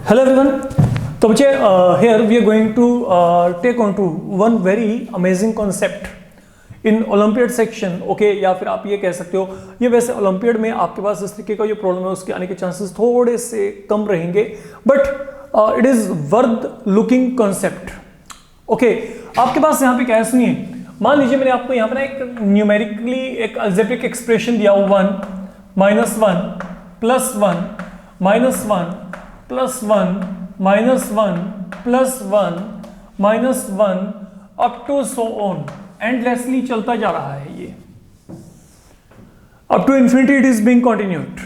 Hello everyone. तो बच्चे here we are going to take on to one very amazing concept in Olympiad section. Okay, या फिर आप ये कह सकते हो ये वैसे Olympiad में आपके पास इस तरीके का जो प्रॉब्लम है उसके आने के चांसेस थोड़े से कम रहेंगे, but it is worth looking concept. Okay, आपके पास यहाँ पे क्या है सुनिए. मान लीजिए मैंने आपको यहाँ पे ना एक न्यूमेरिकली एक अल्जेब्रिक एक्सप्रेशन दिया 1 -1 +1 -1 +1 -1 +1 -1 up to so on, endlessly चलता जा रहा है ये, up to infinity it is being continued.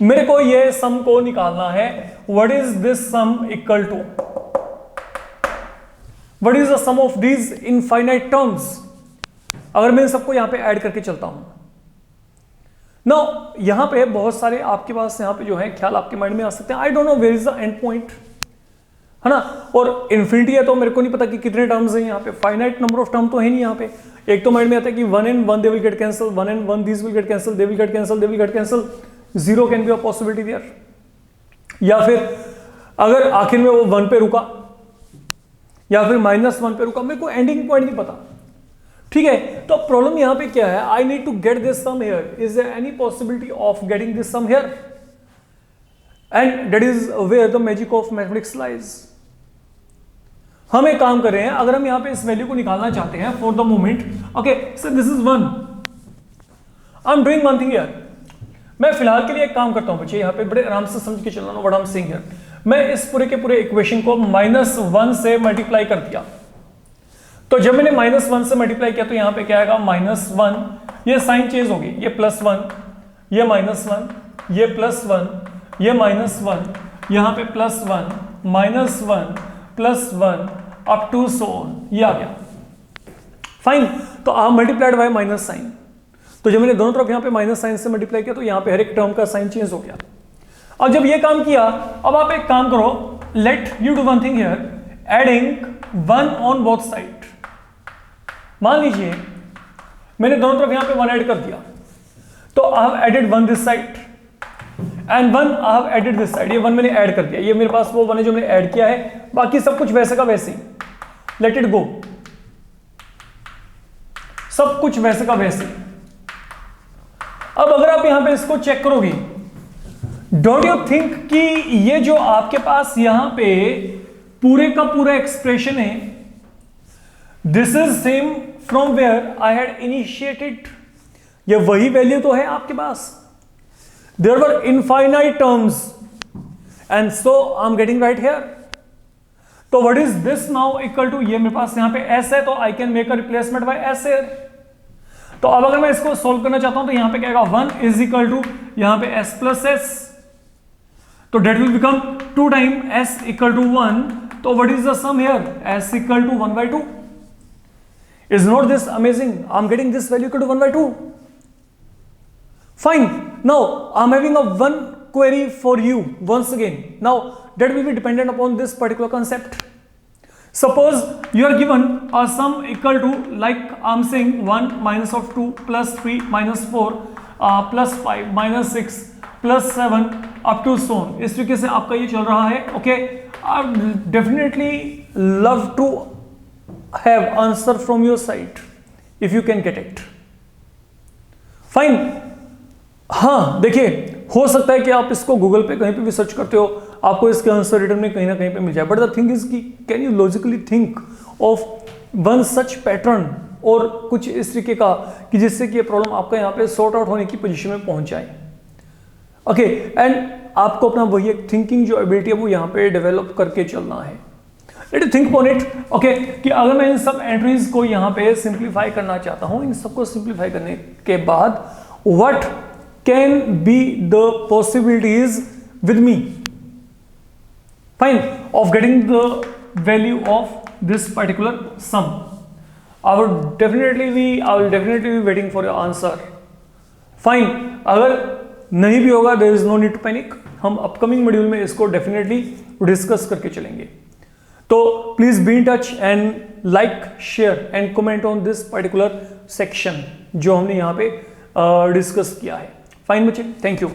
मेरे को ये सम को निकालना है. What is this sum equal to? What is the sum of these infinite terms? अगर मैं इन सबको यहां पे ऐड करके चलता हूं ना, यहां पे बहुत सारे आपके पास यहां पे जो है ख्याल आपके माइंड में आ सकते हैं. I don't know where is the end point, है ना. और इन्फिनिटी है तो मेरे को नहीं पता कि कितने टर्म्स हैं यहां पे. फाइनाइट नंबर ऑफ टर्म तो है नहीं यहां पे. एक तो माइंड में आता है कि 1 and 1 they will get cancelled, 1 and 1 these will get cancelled, they will get cancelled, they will get cancelled. 0 can be a possibility there. या फिर अगर आखिर में वो 1 पे रुका या फिर -1 पे रुका, मेरे को एंडिंग पॉइंट नहीं पता. ठीक है, तो प्रॉब्लम यहां पे क्या है? I need to get this sum here. Is there any possibility of getting this sum here? And that is where the magic of mathematics lies. हम एक काम कर रहे हैं, अगर हम यहां पे इस वैल्यू को निकालना चाहते हैं for the moment. Okay so this is 1. I am doing one thing here. मैं फिलहाल के लिए एक काम करता हूं बच्चे, यहां पे बड़े आराम से समझ के चलना. What I am saying here, मैं इस पूरे के पूरे इक्वेशन को -1 से मल्टीप्लाई कर दिया. तो जब मैंने -1 से मल्टीप्लाई किया तो यहां पे क्या आएगा? -1. ये साइन चेंज होगी, ये +1, ये -1, ये +1, ये -1, यहां पे +1 -1 +1 अप टू सो ऑन. ये आ गया. फाइन. तो आप मल्टीप्लाइड बाय माइनस साइन. तो जब मैंने दोनों तरफ यहां पे माइनस साइन से मल्टीप्लाई किया तो यहां पे हर एक टर्म का साइन चेंज हो गया. अब जब ये काम किया, अब आप एक काम करो, let you do one thing here, adding 1 on both side. मान लीजिए मैंने दोनों तरफ यहां पे 1 ऐड कर दिया, तो I have added 1 this side and 1 I have added this side. ये 1 मैंने ऐड कर दिया, ये मेरे पास वो 1 है जो मैंने ऐड किया है, बाकी सब कुछ वैसे का वैसे ही. Let it go. सब कुछ वैसे का वैसे. अब अगर आप यहां पे इसको चेक करोगे, डोंट यू थिंक कि ये जो आपके पास यहां पे पूरे का पूरा एक्सप्रेशन है, this is same from where I had initiated. ये वही वैल्यू तो है आपके पास. There were infinite terms and so I am getting right here. तो what is this now equal to? ये मेरे पास यहां पे s है, तो I can make a replacement by s here. तो अब अगर मैं इसको सोल्व करना चाहता हूं तो यहां पे क्या आएगा? 1 इज इक्वल टू यहां पे s प्लस s, तो that will become 2 time s equal to 1. तो what is the sum here? s equal to 1/2. Is not this amazing? I'm getting this value equal to 1/2. Fine. Now I'm having a one query for you once again. Now that will be dependent upon this particular concept. Suppose you are given a sum equal to, like I'm saying, 1 minus of 2 plus 3 minus 4 plus 5 minus 6 plus 7 up to so on. इस तरीके से आपका ये चल रहा है. Okay, I definitely love to have answer from your side if you can get it. Fine. हाँ देखिए, हो सकता है कि आप इसको गूगल पे कहीं पे भी सर्च करते हो, आपको इसके आंसर रिटर्न में कहीं ना कहीं पे मिल जाए. बट द थिंग इज कि can you logically think of one such pattern और कुछ इस तरीके का कि जिससे कि ये प्रॉब्लम आपका यहाँ पे सॉर्ट आउट होने की पोजीशन में पहुंच जाए. ओके, एंड आपको अपना वही एक थिंकिंग जो एबिलिटी है वो यहाँ पे डेवलप करके चलना है. Let you think upon it. Okay, कि अगर मैं इन सब एंट्रीज को यहाँ पे सिंप्लीफाई करना चाहता हूँ, इन सबको सिंप्लीफाई करने के बाद what can be the possibilities with me, fine, of getting the value of this particular sum. I will definitely be waiting for your answer. Fine. अगर नहीं भी होगा, there is no need to panic. हम upcoming module में इसको definitely discuss करके चलेंगे. तो please be in touch and like, share and comment on this particular section जो हमने यहाँ पे डिस्कस किया है. फाइन बच्चे, थैंक यू.